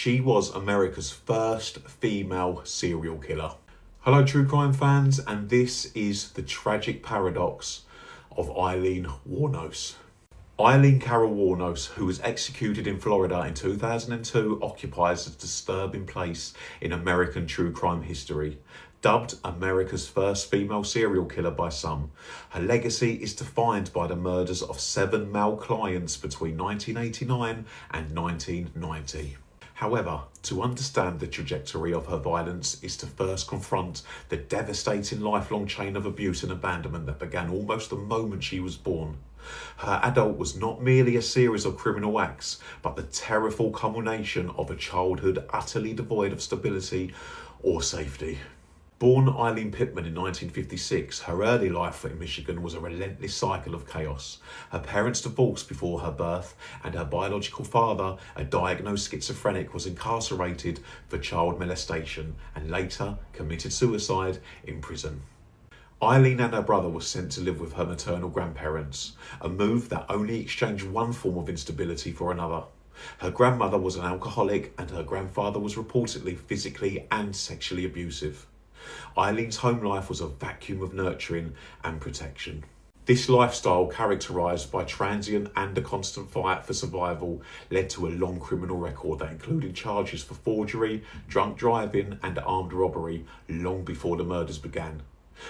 She was America's first female serial killer. Hello true crime fans, and this is the tragic paradox of Aileen Wuornos. Aileen Carol Wuornos, who was executed in Florida in 2002, occupies a disturbing place in American true crime history. Dubbed America's first female serial killer by some, her legacy is defined by the murders of 7 male clients between 1989 and 1990. However, to understand the trajectory of her violence is to first confront the devastating lifelong chain of abuse and abandonment that began almost the moment she was born. Her adult was not merely a series of criminal acts, but the terrible culmination of a childhood utterly devoid of stability or safety. Born Aileen Pittman in 1956, her early life in Michigan was a relentless cycle of chaos. Her parents divorced before her birth, and her biological father, a diagnosed schizophrenic, was incarcerated for child molestation and later committed suicide in prison. Aileen and her brother were sent to live with her maternal grandparents, a move that only exchanged one form of instability for another. Her grandmother was an alcoholic, and her grandfather was reportedly physically and sexually abusive. Aileen's home life was a vacuum of nurturing and protection. This lifestyle, characterised by transient and a constant fight for survival, led to a long criminal record that included charges for forgery, drunk driving and armed robbery long before the murders began.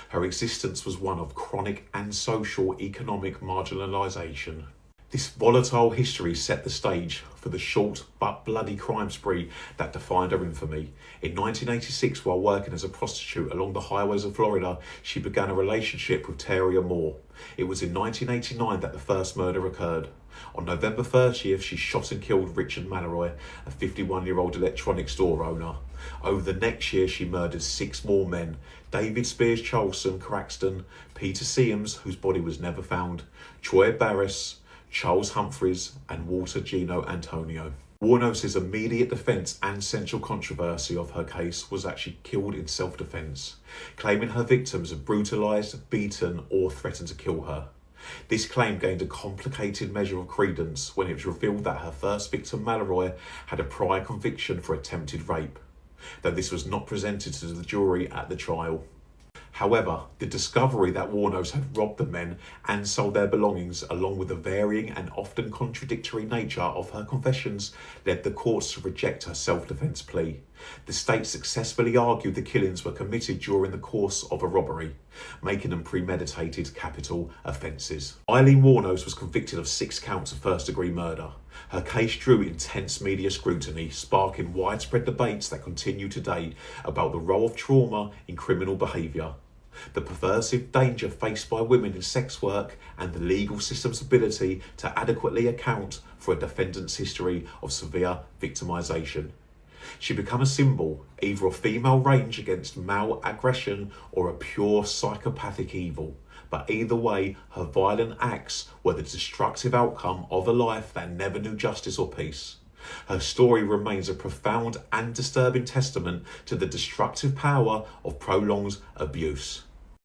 Her existence was one of chronic and social economic marginalisation. This volatile history set the stage for the short but bloody crime spree that defined her infamy. In 1986, while working as a prostitute along the highways of Florida, she began a relationship with Terry Moore. It was in 1989 that the first murder occurred. On November 30th, she shot and killed Richard Mallory, a 51-year-old electronics store owner. Over the next year, she murdered 6 more men: David Spears Charleston Craxton, Peter Seams, whose body was never found, Troy Barris, Charles Humphreys and Walter Gino Antonio. Wuornos' immediate defence and central controversy of her case was that she killed in self-defence, claiming her victims had brutalised, beaten or threatened to kill her. This claim gained a complicated measure of credence when it was revealed that her first victim, Mallory, had a prior conviction for attempted rape, though this was not presented to the jury at the trial. However, the discovery that Wuornos had robbed the men and sold their belongings, along with the varying and often contradictory nature of her confessions, led the courts to reject her self-defence plea. The state successfully argued the killings were committed during the course of a robbery, making them premeditated capital offences. Aileen Wuornos was convicted of 6 counts of first-degree murder. Her case drew intense media scrutiny, sparking widespread debates that continue today about the role of trauma in criminal behaviour, the pervasive danger faced by women in sex work, and the legal system's ability to adequately account for a defendant's history of severe victimisation. She became a symbol, either of female rage against male aggression or a pure psychopathic evil. But either way, her violent acts were the destructive outcome of a life that never knew justice or peace. Her story remains a profound and disturbing testament to the destructive power of prolonged abuse.